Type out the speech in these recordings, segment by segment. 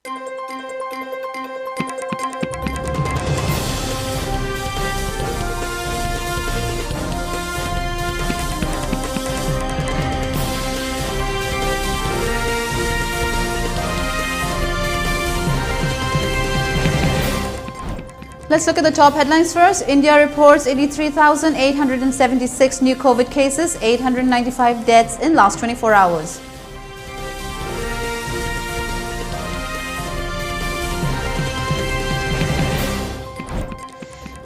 Let's look at the top headlines first. India reports 83,876 new COVID cases, 895 deaths in last 24 hours.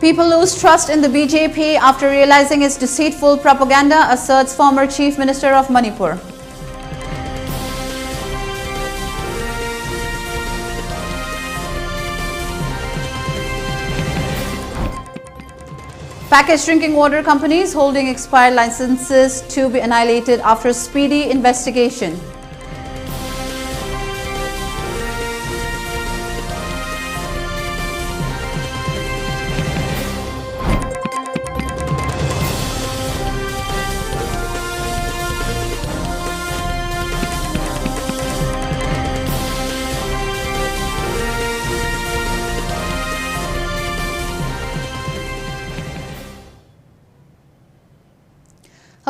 People lose trust in the BJP after realizing its deceitful propaganda, asserts former Chief Minister of Manipur. Packaged drinking water companies holding expired licenses to be annihilated after speedy investigation.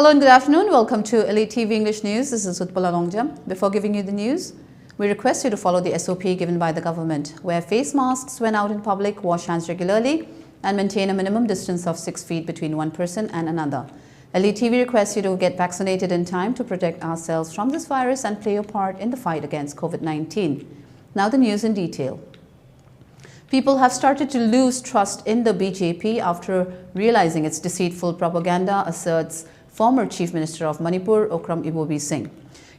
Hello and good afternoon. Welcome to ELITETV English News. This is Utpala. Before giving you the news, we request you to follow the SOP given by the government. Wear face masks when out in public, wash hands regularly, and maintain a minimum distance of 6 feet between one person and another. ELITETV requests you to get vaccinated in time to protect ourselves from this virus and play your part in the fight against COVID-19. Now the news in detail. People have started to lose trust in the BJP after realizing its deceitful propaganda, asserts former Chief Minister of Manipur, Okram Ibobi Singh.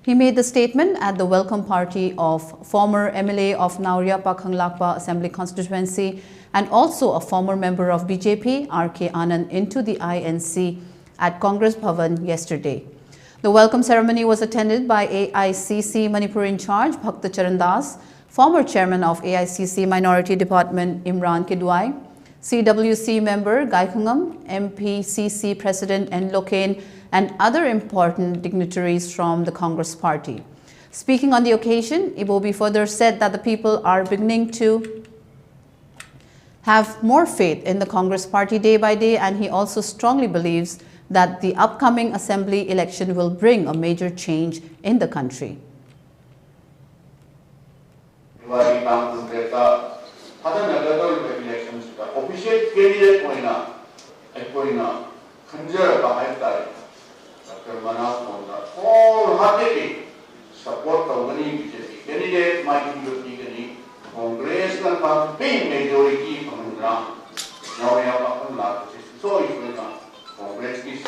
He made the statement at the welcome party of former MLA of Nauria Pakhang Lakpa Assembly Constituency and also a former member of BJP, R.K. Anand, into the INC at Congress Bhavan yesterday. The welcome ceremony was attended by AICC Manipur in charge, Bhakta Charan Das, former chairman of AICC Minority Department, Imran Kidwai, CWC member Gaikhangam, MPCC President N. Loken, and other important dignitaries from the Congress party. Speaking on the occasion, Ibobi further said that the people are beginning to have more faith in the Congress party day by day, and he also strongly believes that the upcoming assembly election will bring a major change in the country. Official candidate wholeheartedly support candidate Congress majority so Congress is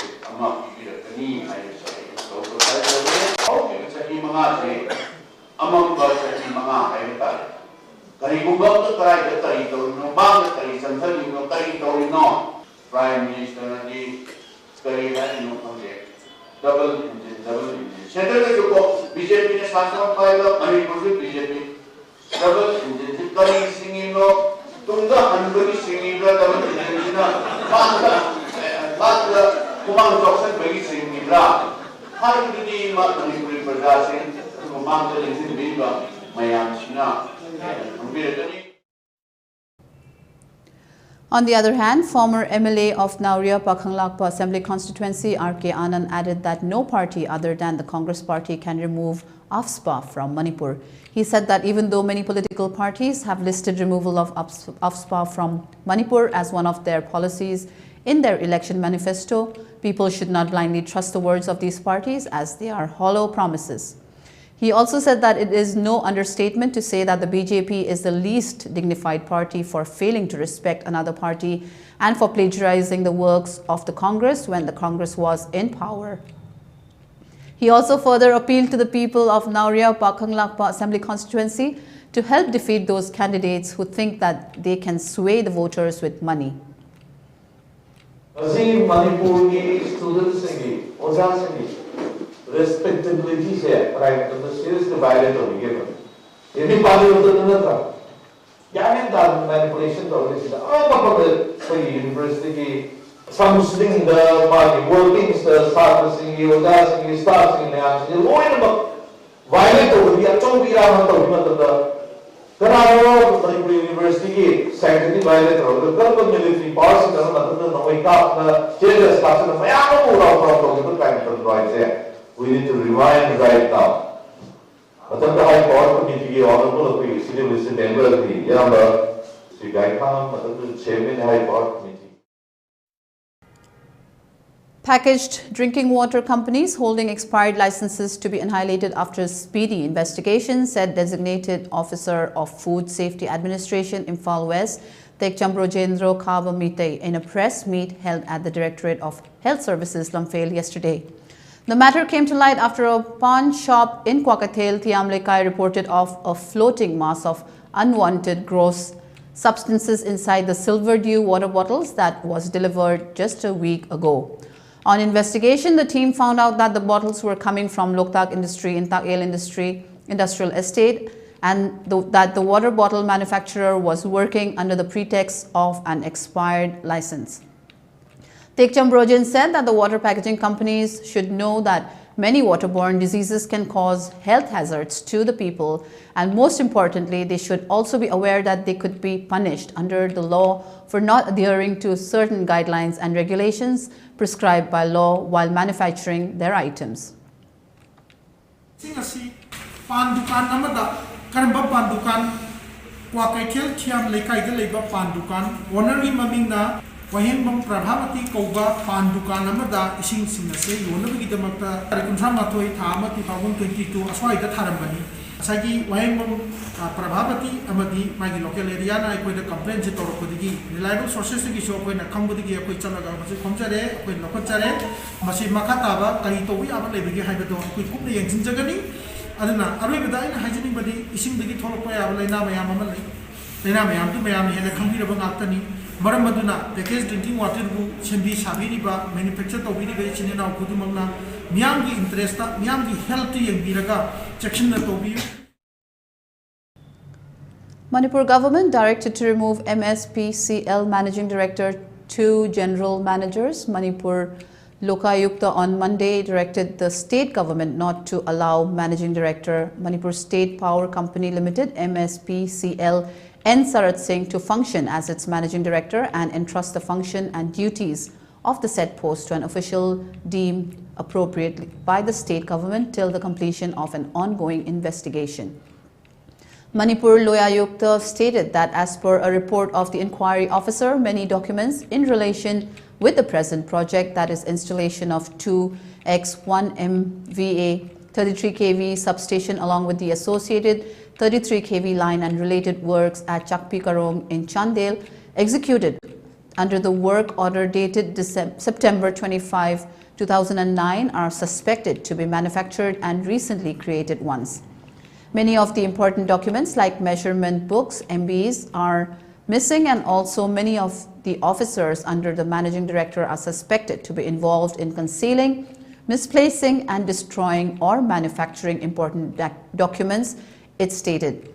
Prime Minister double engine. Center BJP ने शासन पाएगा मणिपुर से BJP double engine करी singing लो तुमका hundred singing ला double engine ना बात Kumar Jackson बगी singing ला हर किसी मणिपुरी प्रजा से कुमार जॉक्सन भी बा मयाम सिना हम भी रहते On the other hand, former MLA of Nauria Pakhang Lakpa Assembly Constituency, R.K. Anand, added that no party other than the Congress party can remove AFSPA from Manipur. He said that even though many political parties have listed removal of AFSPA from Manipur as one of their policies in their election manifesto, people should not blindly trust the words of these parties as they are hollow promises. He also said that it is no understatement to say that the BJP is the least dignified party for failing to respect another party and for plagiarizing the works of the Congress when the Congress was in power. He also further appealed to the people of Nauria Pakhang Lakpa Assembly Constituency to help defeat those candidates who think that they can sway the voters with money. Respectability se right to the seriously violate of given. Any party of the Natra. Yamin done manipulation of this. For university, some sling the party, working start singing, you dancing, you start singing, you violate over the Atomi of the Kanaro Manipur University scientific violator of the military powers in the Noika, Children's Class of Mayamo, we need to rewind right now. But the High Court Committee, Honorable City Visit Member, the Sri Gaikam, the Chairman High Court Committee. Packaged drinking water companies holding expired licenses to be annihilated after speedy investigation, said Designated Officer of Food Safety Administration, Imphal West, Tekchambrojendro Kavamite, in a press meet held at the Directorate of Health Services, Lamphel, yesterday. The matter came to light after a pawn shop in Kwakathel, Thiamlekai, reported of a floating mass of unwanted gross substances inside the Silver Dew water bottles that was delivered just a week ago. On investigation, the team found out that the bottles were coming from Loktak Industry in Takel Industrial Estate, and that the water bottle manufacturer was working under the pretext of an expired license. Tekchambrojin said that the water packaging companies should know that many waterborne diseases can cause health hazards to the people, and most importantly, they should also be aware that they could be punished under the law for not adhering to certain guidelines and regulations prescribed by law while manufacturing their items. Wahenbam Prabhavati Kauba Pan Dukan Amada Ising Sinase, Yonabigi Damata, Rekuntramatoi Tama 2022, Aswai the Tarambani. Sagi Wahenbam Prabhavati Amadi, my local area, I put a complaint to Torokodi, reliable sources to show when a Kambudi, a Kuchalaga, Komjare, when Lokotare, Masi Makataba, Karito, we are living Habido, Kukumi and Zinjagani, Adana, Arabida, hygienic body, Ising the Tolopoya, Lena Mayamali, Lena Mayam to Miami, and a computer Aktani. Maramaduna, packaged drinking water Chimbi Sabiriba, manufactured of Vidi Chinina Kudumana, Miyangi interest, Miyangi healthy and Viraga, section the Tobi. Manipur government directed to remove MSPCL Managing Director, 2 General Managers. Manipur Lokayukta on Monday directed the state government not to allow Managing Director, Manipur State Power Company Limited, MSPCL, N. Sarat Singh, to function as its Managing Director and entrust the function and duties of the said post to an official deemed appropriately by the state government till the completion of an ongoing investigation. Manipur Loyayukta stated that as per a report of the inquiry officer, many documents in relation with the present project, that is installation of 2x1 MVA 33 kV substation along with the associated 33 kV line and related works at Chakpi Karong in Chandel, executed under the work order dated September 25, 2009, are suspected to be manufactured and recently created ones. Many of the important documents like measurement books, MBs, are missing, and also many of the officers under the Managing Director are suspected to be involved in concealing, misplacing and destroying or manufacturing important documents, it stated.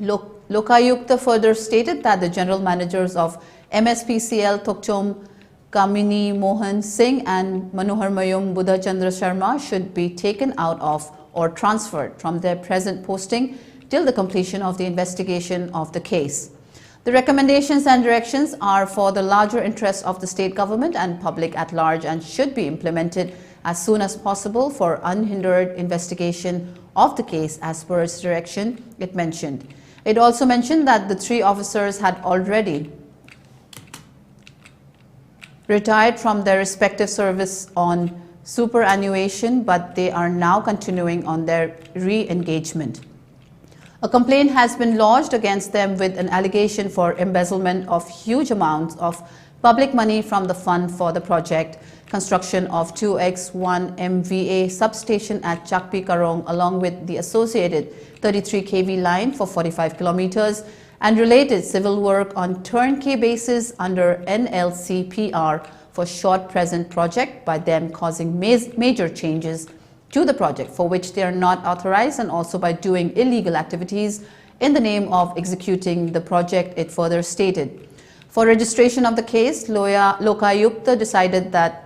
Lokayukta further stated that the general managers of MSPCL Tokchom Kamini Mohan Singh and Manohar Mayum Buddha Chandra Sharma should be taken out of or transferred from their present posting till the completion of the investigation of the case. The recommendations and directions are for the larger interest of the state government and public at large and should be implemented as soon as possible for unhindered investigation of the case as per its direction, it mentioned. It also mentioned that the 3 officers had already retired from their respective service on superannuation, but they are now continuing on their re-engagement. A complaint has been lodged against them with an allegation for embezzlement of huge amounts of public money from the fund for the project, construction of 2x1 MVA substation at Chakpi Karong along with the associated 33 kV line for 45 kilometers and related civil work on turnkey basis under NLCPR for short present project, by them causing major changes to the project for which they are not authorized, and also by doing illegal activities in the name of executing the project, it further stated. For registration of the case, Lokayukta decided that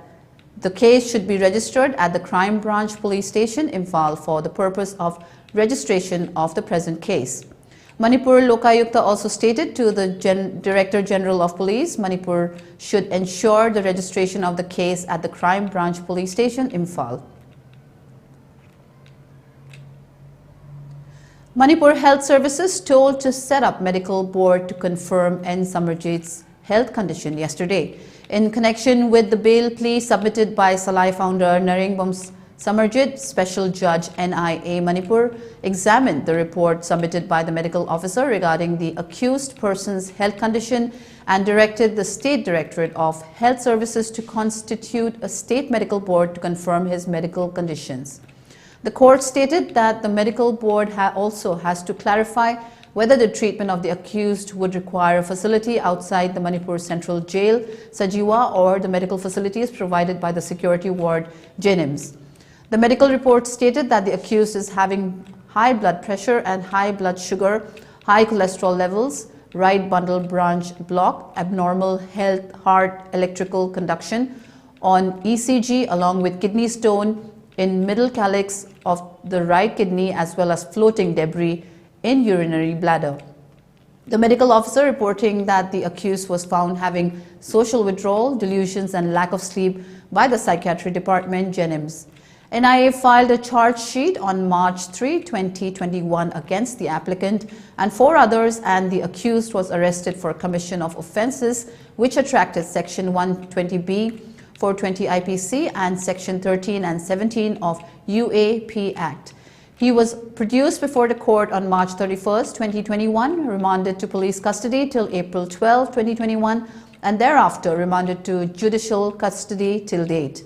the case should be registered at the Crime Branch Police Station, Imphal, for the purpose of registration of the present case. Manipur Lokayukta also stated to the Director General of Police, Manipur should ensure the registration of the case at the Crime Branch Police Station, Imphal. Manipur Health Services told to set up medical board to confirm N. Samarjit's health condition yesterday. In connection with the bail plea submitted by Salai founder Naringbom Samarjit, Special Judge NIA Manipur examined the report submitted by the medical officer regarding the accused person's health condition and directed the State Directorate of Health Services to constitute a state medical board to confirm his medical conditions. The court stated that the medical board also has to clarify whether the treatment of the accused would require a facility outside the Manipur Central Jail, Sajiwa, or the medical facilities provided by the security ward, Jenims. The medical report stated that the accused is having high blood pressure and high blood sugar, high cholesterol levels, right bundle branch block, abnormal heart electrical conduction on ECG, along with kidney stone in middle calyx of the right kidney, as well as floating debris in urinary bladder. The medical officer reporting that the accused was found having social withdrawal, delusions and lack of sleep by the psychiatry department, Jenims. NIA filed a charge sheet on March 3, 2021 against the applicant and 4 others, and the accused was arrested for commission of offences which attracted Section 120B, 420 IPC and Section 13 and 17 of UAP Act. He was produced before the court on March 31, 2021, remanded to police custody till April 12, 2021, and thereafter remanded to judicial custody till date.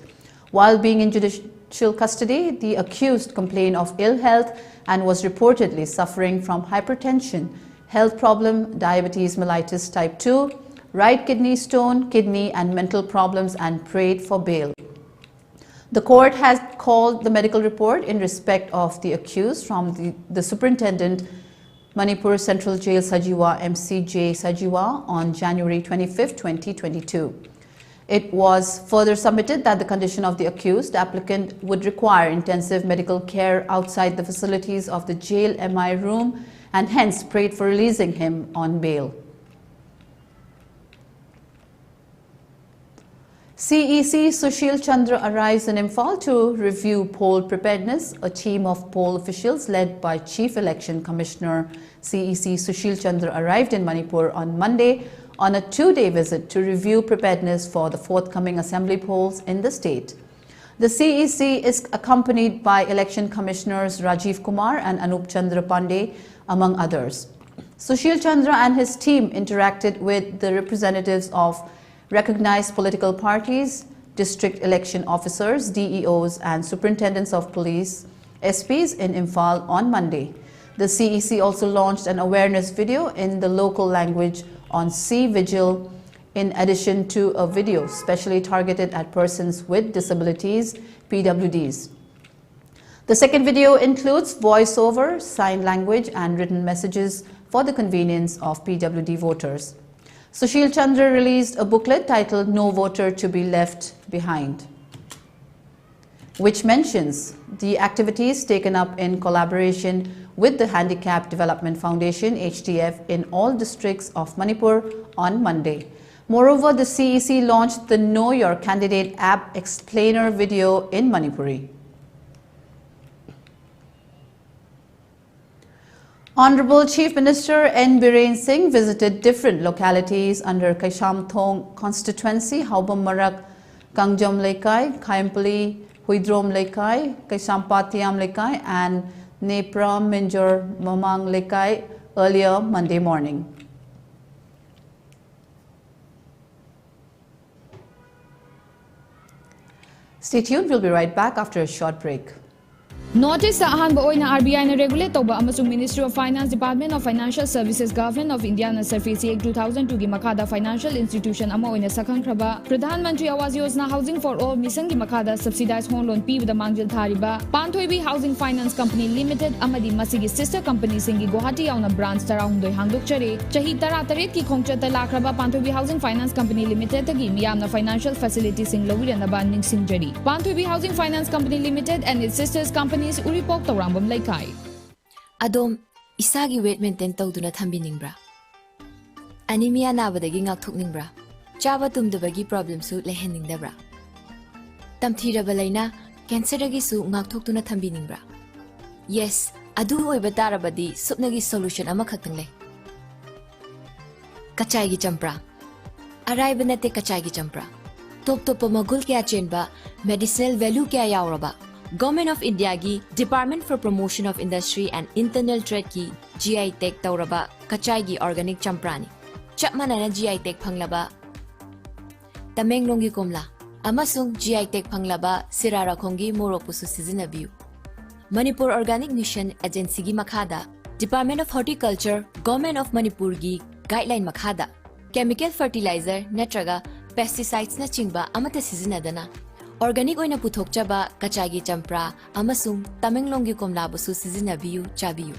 While being in judicial custody, the accused complained of ill health and was reportedly suffering from hypertension, health problem, diabetes mellitus type 2, right kidney stone, kidney and mental problems, and prayed for bail. The court has called the medical report in respect of the accused from the Superintendent, Manipur Central Jail Sajiwa, MCJ Sajiwa, on January 25, 2022. It was further submitted that the condition of the accused applicant would require intensive medical care outside the facilities of the jail MI room, and hence prayed for releasing him on bail. CEC Sushil Chandra arrives in Imphal to review poll preparedness. A team of poll officials led by Chief Election Commissioner CEC Sushil Chandra arrived in Manipur on Monday on a 2-day visit to review preparedness for the forthcoming assembly polls in the state. The CEC is accompanied by Election Commissioners Rajiv Kumar and Anup Chandra Pandey, among others. Sushil Chandra and his team interacted with the representatives of recognized political parties, district election officers, DEOs, and superintendents of police, SPs in Imphal on Monday. The CEC also launched an awareness video in the local language on Sea Vigil, in addition to a video specially targeted at persons with disabilities, PWDs. The second video includes voiceover, sign language, and written messages for the convenience of PWD voters. Sushil Chandra released a booklet titled "No Voter to be Left Behind," which mentions the activities taken up in collaboration with the Handicap Development Foundation (HDF) in all districts of Manipur on Monday. Moreover, the CEC launched the Know Your Candidate app explainer video in Manipuri. Honorable Chief Minister N. Biren Singh visited different localities under Kaishamthong constituency, Haubam Marak, Kangjom Lekai, Khaimpali, Huidrom Lekai, Kaisampatiam Lekai, and Nepra Minjor Mamang Lekai earlier Monday morning. Stay tuned, we'll be right back after a short break. Notice ahanba oina RBI na regulate toba amasung Ministry of Finance, Department of Financial Services, Government of India na Surface Act 2002 gi makada financial institution ama oina sakhangkraba Pradhan Mantri Awas Yojana Housing for All mission gi makada subsidized home loan pibada mangjil thariba Panthoibi Housing Finance Company Limited amadi masigi sister company singi Guwahati yauna branch tarahundoi hangdokchare chahi 13 ki khongchata lakraba Panthoibi Housing Finance Company Limited tagi miyamna financial facilities sing lowiranaba ningsingjari. Panthoibi Housing Finance Company Limited and its sisters companies Uripok Taurambam Laikai. Adom, Isagi weight maintain tawduna thambiningbra. Anemia nabadagi ngakthokningbra. Chaba tumdabagi problem su leheningdabra. Tamthiraba laina cancer dagi su ngakthokduna thambiningbra. Yes, adu oiba tarabadi supnagi solution ama khaktang lay. Kachai gi champra. Araiba nate kachai gi champra. Top magul kya chenba medicinal value kya yauraba. Government of India gi Department for Promotion of Industry and Internal Trade ki GI Tech tauraba kachai gi organic champrani. Chapmana na GI Tech phanglaba Tamenglong gi komla amasung GI Tech phanglaba sirara khongi moropusu sizinabiu. Manipur Organic Mission Agency gi makhada Department of Horticulture Government of Manipur gi guideline makhada chemical fertilizer natraga pesticides na chingba amata sizinadana organic oina puthokchaba kachagi champra amasung Tamenglong gi komla busu sizinabiu chabiu.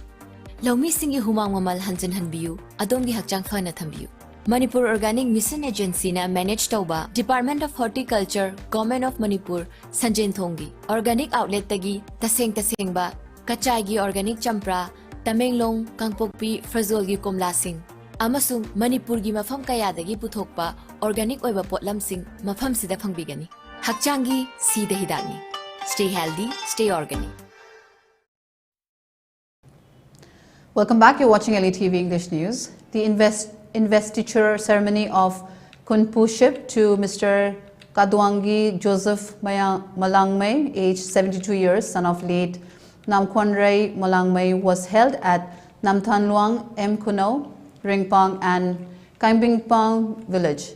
Laumi singi humang mamal hanjan hanbiu adongi hakchang phana thambiu. Manipur Organic Mission Agency na manage tauba Department of Horticulture Government of Manipur Sanjen Thongi Organic Outlet tagi taseng ba kachai gi organic champra Tamenglong Kangpokpi Frazol gi komla sing amasung Manipur gi mafam kaya dagi puthokpa organic oiba potlam sing mafam sida phangbigani hakchangi sida hidani. Stay healthy, stay organic. Welcome back. You're watching ELITETV English News. The investiture ceremony of Kunpuship to Mr. Kadwangi Joseph Malangmay, aged 72 years, son of late Namkwanray Malangmay, was held at Namthanluang, M. Kuno, Ringpang and Kaimbingpang village.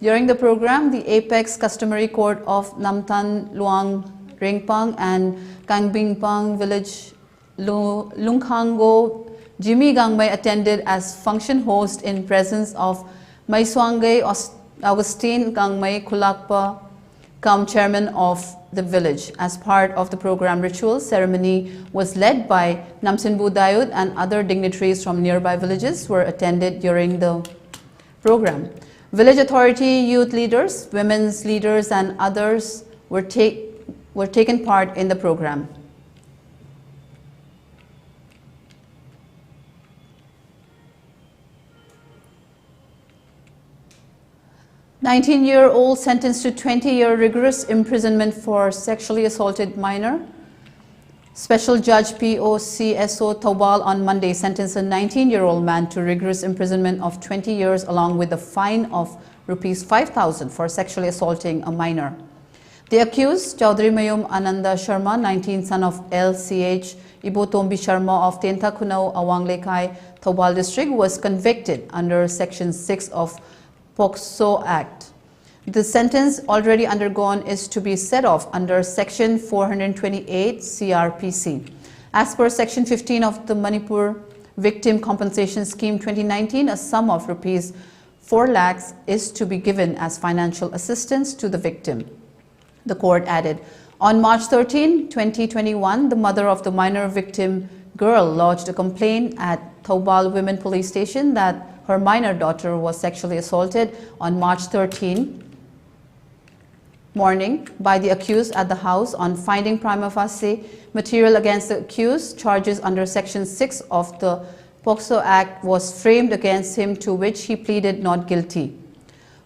During the program, the Apex Customary Court of Namthanluang, Ringpang and Kaimbingpang village Lungkhango Jimmy Gangmay attended as function host in presence of Maiswangay Augustine Gangmay Kulakpa, chairman of the village. As part of the program ritual, ceremony was led by Namsinbu Dayud and other dignitaries from nearby villages were attended during the program. Village authority, youth leaders, women's leaders and others were taken part in the program. 19-year-old sentenced to 20-year rigorous imprisonment for sexually assaulted minor. Special Judge POCSO Taubal on Monday sentenced a 19-year-old man to rigorous imprisonment of 20 years along with a fine of Rs 5,000 for sexually assaulting a minor. The accused, Chaudhry Mayum Ananda Sharma, 19, son of LCH Ibotombi Sharma of Tenta Kunau, Awanglekai, Taubal district, was convicted under Section 6 of POCSO Act. The sentence already undergone is to be set off under Section 428 CRPC. As per Section 15 of the Manipur Victim Compensation Scheme 2019, a sum of Rs 4 lakhs is to be given as financial assistance to the victim. The court added, on March 13, 2021, the mother of the minor victim girl lodged a complaint at Taubal Women Police Station that her minor daughter was sexually assaulted on March 13 morning by the accused at the house. On finding prima facie material against the accused, charges under Section 6 of the POCSO Act was framed against him, to which he pleaded not guilty.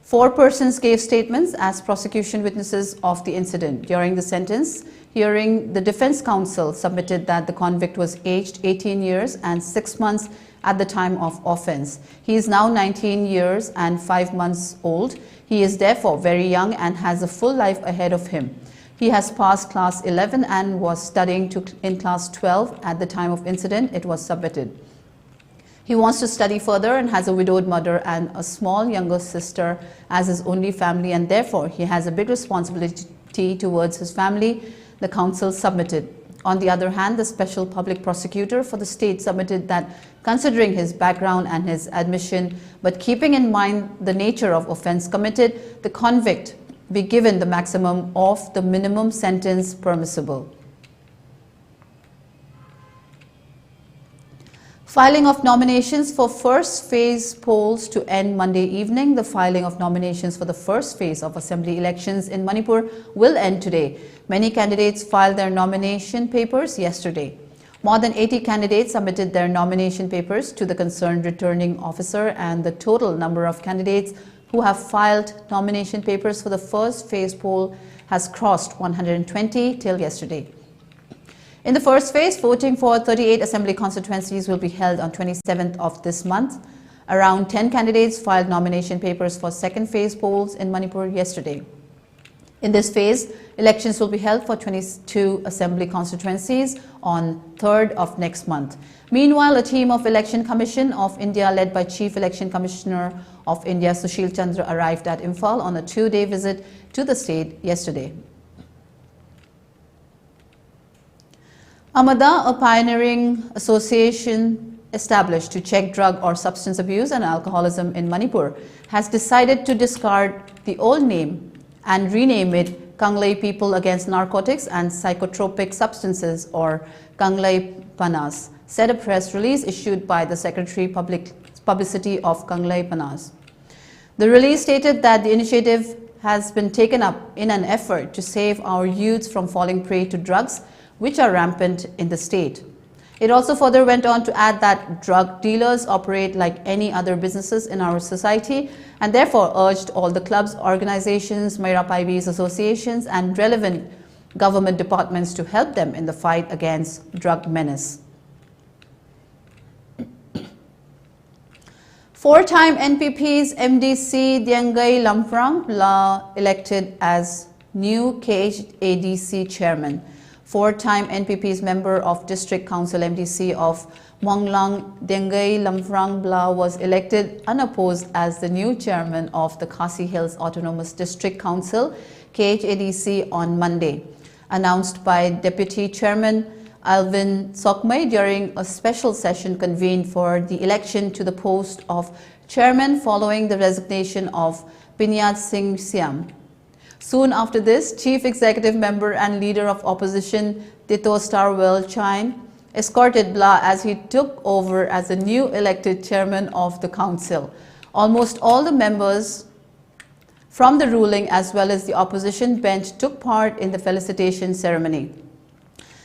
4 persons gave statements as prosecution witnesses of the incident. During the sentence hearing, the defense counsel submitted that the convict was aged 18 years and 6 months at the time of offense. He is now 19 years and 5 months old. He is therefore very young and has a full life ahead of him. He has passed class 11 and was studying in class 12 at the time of incident it was submitted. He wants to study further and has a widowed mother and a small younger sister as his only family, and therefore he has a big responsibility towards his family, the counsel submitted. On the other hand, the special public prosecutor for the state submitted that considering his background and his admission, but keeping in mind the nature of offense committed, the convict be given the maximum of the minimum sentence permissible. Filing of nominations for first phase polls to end Monday evening. The filing of nominations for the first phase of assembly elections in Manipur will end today. Many candidates filed their nomination papers yesterday. More than 80 candidates submitted their nomination papers to the concerned returning officer, and the total number of candidates who have filed nomination papers for the first phase poll has crossed 120 till yesterday. In the first phase, voting for 38 assembly constituencies will be held on 27th of this month. Around 10 candidates filed nomination papers for second phase polls in Manipur yesterday. In this phase, elections will be held for 22 assembly constituencies on 3rd of next month. Meanwhile, a team of Election Commission of India led by Chief Election Commissioner of India Sushil Chandra arrived at Imphal on a 2-day visit to the state yesterday. Amada, a pioneering association established to check drug or substance abuse and alcoholism in Manipur, has decided to discard the old name and rename it Kanglei People Against Narcotics and Psychotropic Substances, or Kanglei Panas, said a press release issued by the Secretary Publicity of Kanglei Panas. The release stated that the initiative has been taken up in an effort to save our youths from falling prey to drugs, which are rampant in the state. It also further went on to add that drug dealers operate like any other businesses in our society, and therefore urged all the clubs, organizations, Maira Paibis associations and relevant government departments to help them in the fight against drug menace. Four-time NPP's MDC Diengai Lamprang Bla elected as new KHADC chairman. Four-time NPP's member of District Council MDC of Monglang Diengai Lamprang Bla was elected unopposed as the new chairman of the Khasi Hills Autonomous District Council KHADC on Monday, announced by Deputy Chairman Alvin Sokmai during a special session convened for the election to the post of chairman following the resignation of Pinyat Singh Siam. Soon after this, Chief Executive Member and Leader of Opposition Tito Starwell Chine escorted Bla as he took over as the new elected chairman of the council. Almost all the members from the ruling as well as the opposition bench took part in the felicitation ceremony.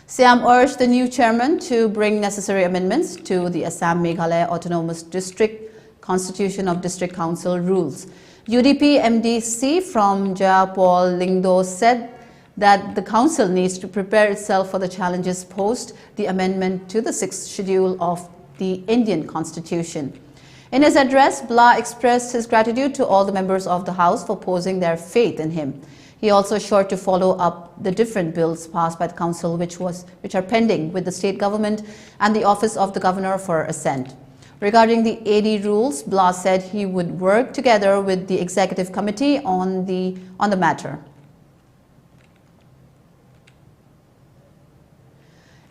Siam urged the new chairman to bring necessary amendments to the Assam-Meghalaya Autonomous District Constitution of District Council rules. UDP MDC from Jayapal Lingdo said that the council needs to prepare itself for the challenges post the amendment to the 6th schedule of the Indian Constitution. In his address, Bla expressed his gratitude to all the members of the House for posing their faith in him. He also assured to follow up the different bills passed by the council which are pending with the state government and the office of the governor for assent. Regarding the AD rules, Bla said he would work together with the executive committee on the matter.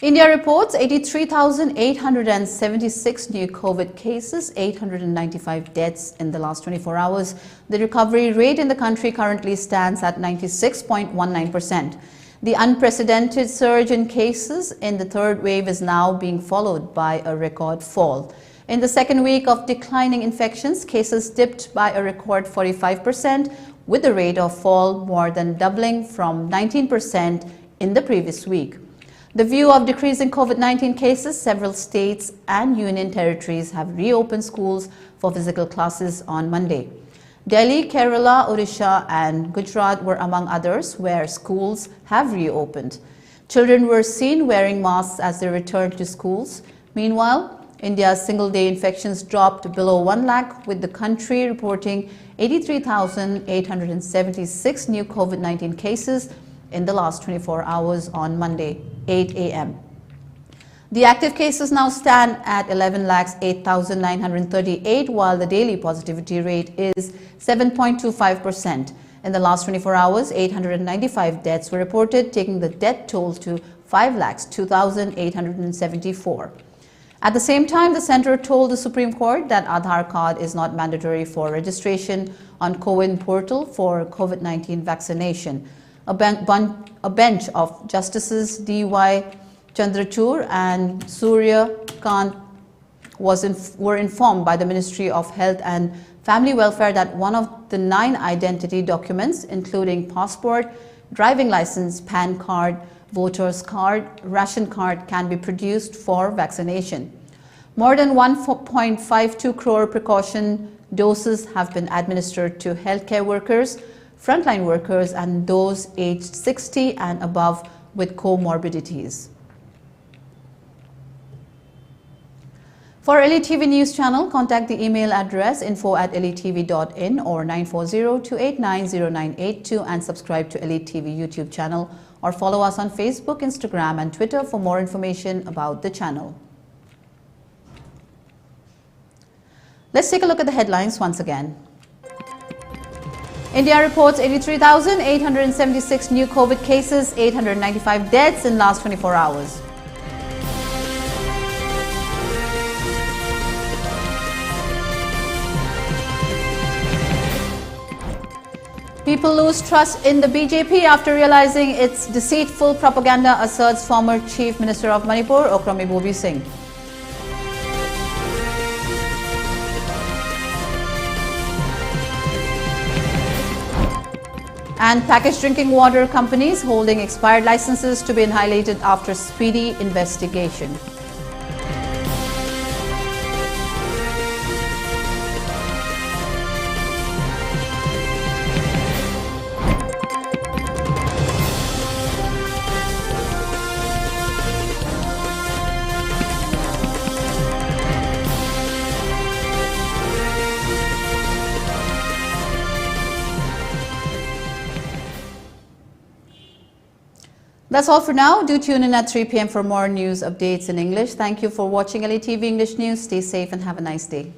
India reports 83,876 new COVID cases, 895 deaths in the last 24 hours. The recovery rate in the country currently stands at 96.19%. The unprecedented surge in cases in the third wave is now being followed by a record fall. In the second week of declining infections, cases dipped by a record 45%, with the rate of fall more than doubling from 19% in the previous week. The view of decreasing COVID-19 cases, several states and union territories have reopened schools for physical classes on Monday. Delhi, Kerala, Odisha and Gujarat were among others where schools have reopened. Children were seen wearing masks as they returned to schools. Meanwhile, India's single-day infections dropped below 1 lakh, with the country reporting 83,876 new COVID-19 cases in the last 24 hours on Monday, 8 a.m. The active cases now stand at 11,08,938, while the daily positivity rate is 7.25%. In the last 24 hours, 895 deaths were reported, taking the death toll to 5,02,874. At the same time, the centre told the Supreme Court that Aadhaar card is not mandatory for registration on CoWIN portal for COVID-19 vaccination. A bench of Justices D.Y. Chandrachud and Surya Kant were informed by the Ministry of Health and Family Welfare that one of the 9 identity documents, including passport, driving license, PAN card, voters card, ration card can be produced for vaccination. More than 1.52 crore precaution doses have been administered to healthcare workers, frontline workers and those aged 60 and above with comorbidities. For ELITETV News Channel, contact the email address info@elitetv.in or 940-289-0982 and subscribe to ELITETV YouTube channel or follow us on Facebook, Instagram and Twitter for more information about the channel. Let's take a look at the headlines once again. India reports 83,876 new COVID cases, 895 deaths in last 24 hours. People lose trust in the BJP after realizing its deceitful propaganda, asserts former Chief Minister of Manipur, Okrami Singh. And packaged drinking water companies holding expired licenses to be annihilated after speedy investigation. That's all for now. Do tune in at 3 p.m. for more news updates in English. Thank you for watching ELITETV English News. Stay safe and have a nice day.